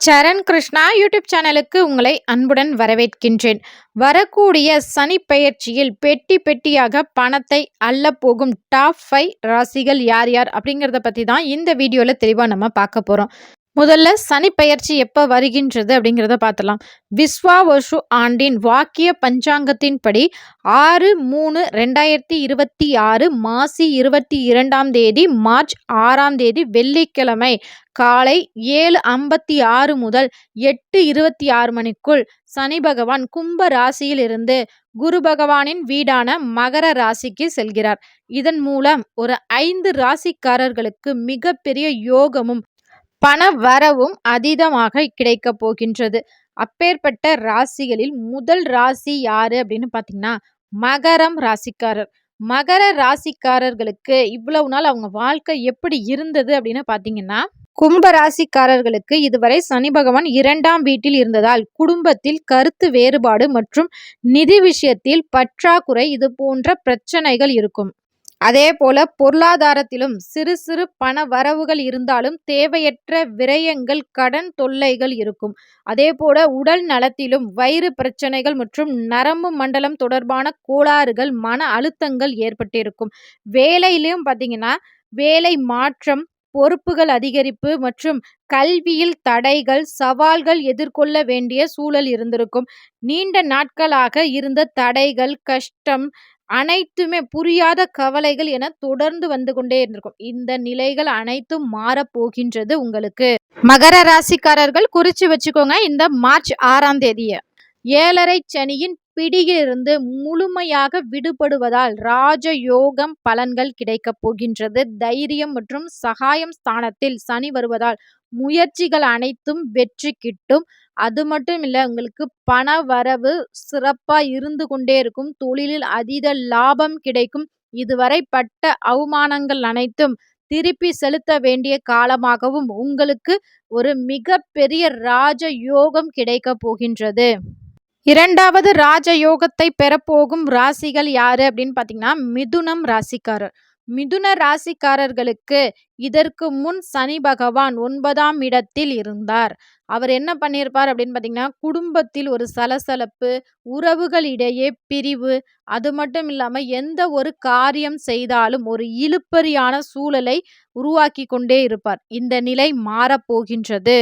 சரண் Krishna YouTube சேனலுக்கு உங்களை அன்புடன் வரவேற்கின்றேன். வரக்கூடிய சனி பெயர்ச்சியில் பெட்டி பெட்டியாக பணத்தை அள்ளப் போகும் டாப் 5 ராசிகள் யார் யார் அப்படிங்கிறத பற்றி தான் இந்த வீடியோவில் தெளிவாக நம்ம பார்க்க போகிறோம். முதல்ல சனி பெயர்ச்சி எப்போ வருகின்றது அப்படிங்கிறத பார்த்தலாம். விஸ்வாவசு ஆண்டின் வாக்கிய பஞ்சாங்கத்தின்படி 6/3/2026 மாசி 22ஆம் தேதி மார்ச் 6ஆம் தேதி வெள்ளிக்கிழமை காலை 7:56 முதல் 8:26 மணிக்குள் சனி பகவான் கும்ப ராசியில் இருந்து குரு பகவானின் வீடான மகர ராசிக்கு செல்கிறார். இதன் மூலம் ஒரு 5 ராசிக்காரர்களுக்கு மிகப்பெரிய யோகமும் பண வரவும் அதீதமாக கிடைக்கப் போகின்றது. அப்பேற்பட்ட ராசிகளில் முதல் ராசி யாரு அப்படின்னு பார்த்தீங்கன்னா மகரம் ராசிக்காரர். மகர ராசிக்காரர்களுக்கு இவ்வளவு நாள் அவங்க வாழ்க்கை எப்படி இருந்தது அப்படின்னு பார்த்தீங்கன்னா, கும்ப ராசிக்காரர்களுக்கு இதுவரை சனி பகவான் 2ஆம் வீட்டில் இருந்ததால் குடும்பத்தில் கருத்து வேறுபாடு மற்றும் நிதி விஷயத்தில் பற்றாக்குறை இது போன்ற பிரச்சனைகள் இருக்கும். அதே போல பொருளாதாரத்திலும் சிறு சிறு பண வரவுகள் இருந்தாலும் தேவையற்ற விரயங்கள் கடன் தொல்லைகள் இருக்கும். அதே போல உடல் நலத்திலும் வயிறு பிரச்சனைகள் மற்றும் நரம்பு மண்டலம் தொடர்பான கோளாறுகள் மன அழுத்தங்கள் ஏற்பட்டிருக்கும். வேலையிலும் பார்த்தீங்கன்னா வேலை மாற்றம், பொறுப்புகள் அதிகரிப்பு மற்றும் கல்வியில் தடைகள் சவால்கள் எதிர்கொள்ள வேண்டிய சூழல் இருந்திருக்கும். நீண்ட நாட்களாக இருந்த தடைகள் கஷ்டம் அனைத்துமே புரியாத கவலைகள் என தொடர்ந்து வந்து கொண்டே இருந்திருக்கும். இந்த நிலைகள் அனைத்தும் மாறப்போகின்றது உங்களுக்கு. மகர ராசிக்காரர்கள் குறிச்சு வச்சுக்கோங்க. இந்த மார்ச் 6ஆம் தேதிய 7.5 சனியின் பிடியிலிருந்து முழுமையாக விடுபடுவதால் ராஜயோகம் பலன்கள் கிடைக்கப் போகின்றது. தைரியம் மற்றும் சகாயம் ஸ்தானத்தில் சனி வருவதால் முயற்சிகள் அனைத்தும் வெற்றி கிட்டும். அது மட்டும் இல்லை, உங்களுக்கு பண வரவு சிறப்பாக இருந்து கொண்டே இருக்கும். தொழிலில் அதீத லாபம் கிடைக்கும். இதுவரை பட்ட அவமானங்கள் அனைத்தும் திருப்பி செலுத்த வேண்டிய காலமாகவும் உங்களுக்கு ஒரு மிகப்பெரிய ராஜயோகம் கிடைக்க போகின்றது. இரண்டாவது ராஜயோகத்தை பெறப்போகும் ராசிகள் யாரு அப்படின்னு பார்த்தீங்கன்னா மிதுனம் ராசிக்காரர். மிதுன ராசிக்காரர்களுக்கு இதற்கு முன் சனி பகவான் 9ஆம் இடத்தில் இருந்தார். அவர் என்ன பண்ணியிருப்பார் அப்படின்னு பார்த்தீங்கன்னா, குடும்பத்தில் ஒரு சலசலப்பு, உறவுகளிடையே பிரிவு, அது மட்டும் இல்லாமல் எந்த ஒரு காரியம் செய்தாலும் ஒரு இழுபறியான சூழலை உருவாக்கி கொண்டே இருப்பார். இந்த நிலை மாறப்போகின்றது.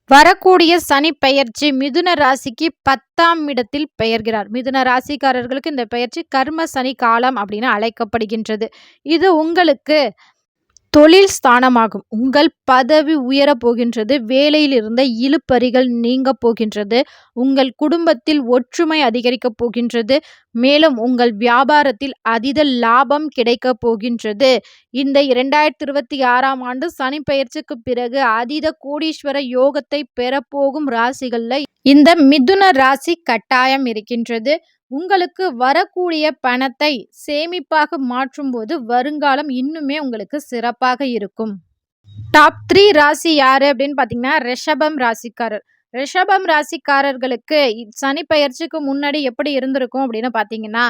வரக்கூடிய சனி பெயர்ச்சி மிதுன ராசிக்கு 10ஆம் இடத்தில் பெயர்கிறார். மிதுன ராசிக்காரர்களுக்கு இந்த பெயர்ச்சி கர்ம சனி காலம் அப்படின்னு அழைக்கப்படுகின்றது. இது உங்களுக்கு தொழில் ஸ்தானமாகும். உங்கள் பதவி உயரப் போகின்றது. வேலையில் இருந்த இழுபறிகள் நீங்க போகின்றது. உங்கள் குடும்பத்தில் ஒற்றுமை அதிகரிக்கப் போகின்றது. மேலும் உங்கள் வியாபாரத்தில் அதீத லாபம் கிடைக்கப் போகின்றது. இந்த 2026ஆம் ஆண்டு சனி பெயர்ச்சிக்கு பிறகு அதீத கோடீஸ்வர யோகத்தை பெறப்போகும் ராசிகள்ல இந்த மிதுன ராசி கட்டாயம் இருக்கின்றது. உங்களுக்கு வரக்கூடிய பணத்தை சேமிப்பாக மாற்றும்போது வருங்காலம் இன்னுமே உங்களுக்கு சிறப்பாக இருக்கும். டாப் 3 ராசி யாரு அப்படின்னு பார்த்தீங்கன்னா ரிஷபம் ராசிக்காரர். ரிஷபம் ராசிக்காரர்களுக்கு சனி பெயர்ச்சிக்கு முன்னாடி எப்படி இருந்திருக்கும் அப்படின்னு பார்த்தீங்கன்னா,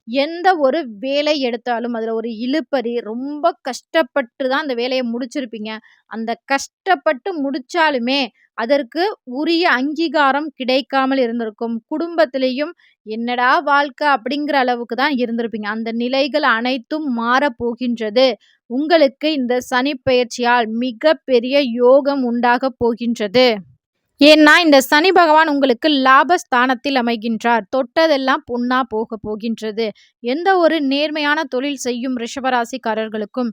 எந்த ஒரு வேலை எடுத்தாலும் அதில் ஒரு இழுபறி ரொம்ப கஷ்டப்பட்டு தான் அந்த வேலையை முடிச்சிருப்பீங்க. அந்த கஷ்டப்பட்டு முடிச்சாலுமே அதற்கு உரிய அங்கீகாரம் கிடைக்காமல் இருந்திருக்கும். குடும்பத்திலையும் என்னடா வாழ்க்கை அப்படிங்கிற அளவுக்கு தான் இருந்திருப்பீங்க. அந்த நிலைகள் அனைத்தும் மாறப்போகின்றது. உங்களுக்கு இந்த சனி பெயர்ச்சியால் மிகப்பெரிய யோகம் உண்டாக போகின்றது. ஏன்னா இந்த சனி பகவான் உங்களுக்கு லாபஸ்தானத்தில் அமைகின்றார். தொட்டதெல்லாம் பொன்னா போக போகின்றது. எந்த ஒரு நேர்மையான தொழில் செய்யும் ரிஷபராசிக்காரர்களுக்கும்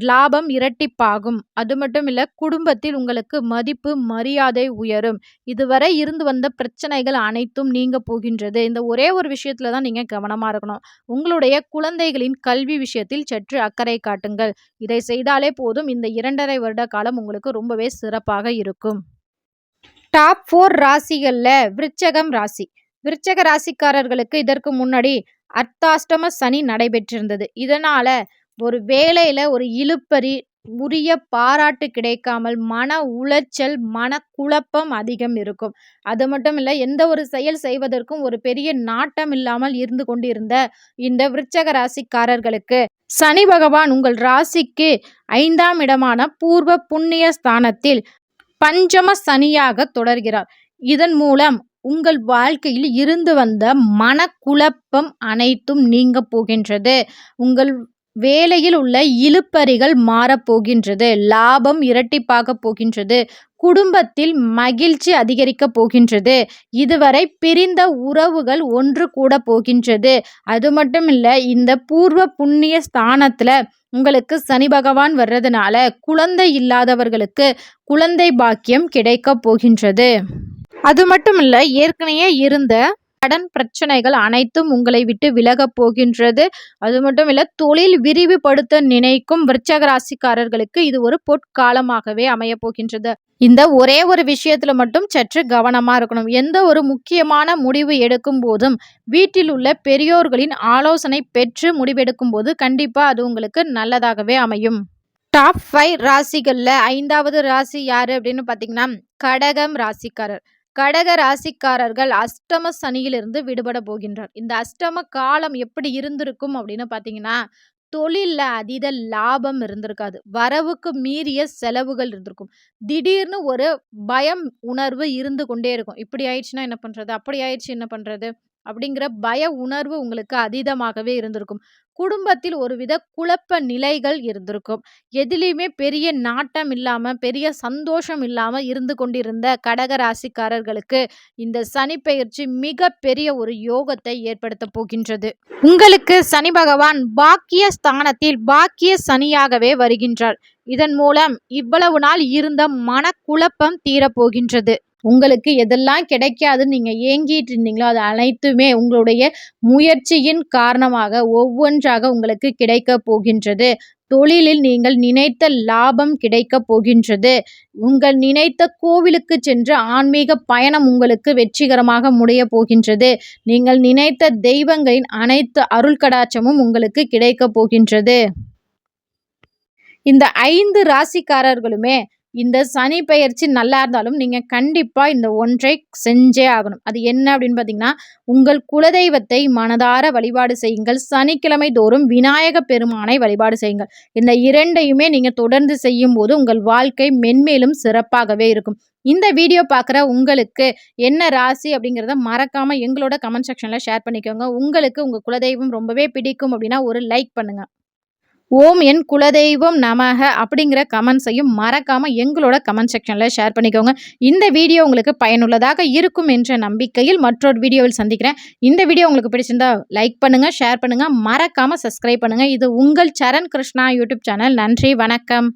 லாபம் இரட்டிப்பாகும். அது மட்டும் இல்ல, குடும்பத்தில் உங்களுக்கு மதிப்பு மரியாதை உயரும். இதுவரை இருந்து வந்த பிரச்சனைகள் அனைத்தும் நீங்க போகின்றது. இந்த ஒரே ஒரு விஷயத்துல தான் நீங்க கவனமா இருக்கணும். உங்களுடைய குழந்தைகளின் கல்வி விஷயத்தில் சற்று அக்கறை காட்டுங்கள். இதை செய்தாலே போதும். இந்த 2.5 வருட காலம் உங்களுக்கு ரொம்பவே சிறப்பாக இருக்கும். டாப் 4 ராசிகள்ல விருச்சகம் ராசி. விருச்சக ராசிக்காரர்களுக்கு இதற்கு முன்னாடி அர்த்தாஷ்டம சனி நடைபெற்றிருந்தது. இதனால ஒரு வேலையில ஒரு இழுபறி, உரிய பாராட்டு கிடைக்காமல் மன உளைச்சல், மன குழப்பம் அதிகம் இருக்கும். அது மட்டும் இல்ல, எந்த ஒரு செயல் செய்வதற்கும் ஒரு பெரிய நாட்டம் இல்லாமல் இருந்து கொண்டிருந்த இந்த விருச்சக ராசிக்காரர்களுக்கு சனி பகவான் உங்கள் ராசிக்கு 5ஆம் இடமான பூர்வ புண்ணிய ஸ்தானத்தில் பஞ்சம சனியாக தொடர்கிறார். இதன் மூலம் உங்கள் வாழ்க்கையில் இருந்து வந்த மனக்குழப்பம் அனைத்தும் நீங்க போகின்றது. உங்கள் வேலையில் உள்ள இழுபறிகள் மாறப்போகின்றது. லாபம் இரட்டிப்பாக போகின்றது. குடும்பத்தில் மகிழ்ச்சி அதிகரிக்கப் போகின்றது. இதுவரை பிரிந்த உறவுகள் ஒன்று கூட போகின்றது. அது மட்டும் இல்ல, இந்த பூர்வ புண்ணிய ஸ்தானத்துல உங்களுக்கு சனி பகவான் வர்றதுனால குழந்தை இல்லாதவர்களுக்கு குழந்தை பாக்கியம் கிடைக்கப் போகின்றது. அது மட்டும் இல்ல, ஏற்கனவே இருந்த கடன் பிரச்சனைகள் அனைத்தும் உங்களை விட்டு விலகப் போகின்றது. அது மட்டும் இல்ல, தொழில் விரிவுபடுத்த நினைக்கும் விருச்சக ராசிக்காரர்களுக்கு இது ஒரு பொற்காலமாகவே அமையப் போகின்றது. இந்த ஒரே ஒரு விஷயத்துல மட்டும் சற்று கவனமா இருக்கணும். எந்த ஒரு முக்கியமான முடிவு எடுக்கும் போதும் வீட்டில் உள்ள பெரியோர்களின் ஆலோசனை பெற்று முடிவெடுக்கும் போது கண்டிப்பா அது உங்களுக்கு நல்லதாகவே அமையும். டாப் 5 ராசிகள்ல 5வது ராசி யாரு அப்படின்னு பார்த்தீங்கன்னா, கடகம் ராசிக்காரர். கடக ராசிக்காரர்கள் அஷ்டம சனியிலிருந்து விடுபட போகின்றார். இந்த அஷ்டம காலம் எப்படி இருந்திருக்கும் அப்படின்னு பார்த்தீங்கன்னா, தொழில்ல அதீத லாபம் இருந்திருக்காது. வரவுக்கு மீறிய செலவுகள் இருந்திருக்கும். திடீர்னு ஒரு பயம் உணர்வு இருந்து கொண்டே இருக்கும். இப்படி ஆயிடுச்சுன்னா என்ன பண்றது? அப்படி ஆயிடுச்சு என்ன பண்றது? அப்படிங்கிற பய உணர்வு உங்களுக்கு அதீதமாகவே இருந்திருக்கும். குடும்பத்தில் ஒருவித குழப்ப நிலைகள் இருந்திருக்கும். எதிலயுமே பெரிய நாட்டம் இல்லாம, பெரிய சந்தோஷம் இல்லாம இருந்து கொண்டிருந்த கடக ராசிக்காரர்களுக்கு இந்த சனி பெயர்ச்சி மிகப்பெரிய ஒரு யோகத்தை ஏற்படுத்தப் போகின்றது. உங்களுக்கு சனி பகவான் பாக்கிய ஸ்தானத்தில் பாக்கிய சனியாகவே வருகின்றார். இதன் மூலம் இவ்வளவு நாள் இருந்த மனக்குழப்பம் தீரப்போகின்றது. உங்களுக்கு எதெல்லாம் கிடைக்காதுன்னு நீங்க ஏங்கிட்டு இருந்தீங்களோ அது அனைத்துமே உங்களுடைய முயற்சியின் காரணமாக ஒவ்வொன்றாக உங்களுக்கு கிடைக்கப் போகின்றது. தொழிலில் நீங்கள் நினைத்த லாபம் கிடைக்கப் போகின்றது. உங்கள் நினைத்த கோவிலுக்கு சென்று ஆன்மீக பயணம் உங்களுக்கு வெற்றிகரமாக முடிய போகின்றது. நீங்கள் நினைத்த தெய்வங்களின் அனைத்து அருள் கடாட்சமும் உங்களுக்கு கிடைக்கப் போகின்றது. இந்த 5 ராசிக்காரர்களுமே இந்த சனி பெயர்ச்சி நல்லா இருந்தாலும் நீங்க கண்டிப்பா இந்த ஒன்றை செஞ்சே ஆகணும். அது என்ன அப்படின்னு பார்த்தீங்கன்னா, உங்கள் குலதெய்வத்தை மனதார வழிபாடு செய்யுங்கள். சனிக்கிழமை தோறும் விநாயக பெருமானை வழிபாடு செய்யுங்கள். இந்த 2யுமே நீங்க தொடர்ந்து செய்யும்போது உங்கள் வாழ்க்கை மென்மேலும் சிறப்பாகவே இருக்கும். இந்த வீடியோ பார்க்குற உங்களுக்கு என்ன ராசி அப்படிங்கிறத மறக்காம எங்களோட கமெண்ட் செக்ஷன்ல ஷேர் பண்ணிக்கோங்க. உங்களுக்கு உங்க குலதெய்வம் ரொம்பவே பிடிக்கும் அப்படின்னா ஒரு லைக் பண்ணுங்க. ஓம் என் குலதெய்வம் நமக அப்படிங்கிற கமெண்ட்ஸையும் மறக்காம எங்களோட கமெண்ட் செக்ஷன்ல ஷேர் பண்ணிக்கோங்க. இந்த வீடியோ உங்களுக்கு பயனுள்ளதாக இருக்கும் என்ற நம்பிக்கையில் மற்றொரு வீடியோவில் சந்திக்கிறேன். இந்த வீடியோ உங்களுக்கு பிடிச்சிருந்தா லைக் பண்ணுங்க, ஷேர் பண்ணுங்க, மறக்காம சப்ஸ்கிரைப் பண்ணுங்க. இது உங்கள் சரண் கிருஷ்ணா யூடியூப் சேனல். நன்றி, வணக்கம்.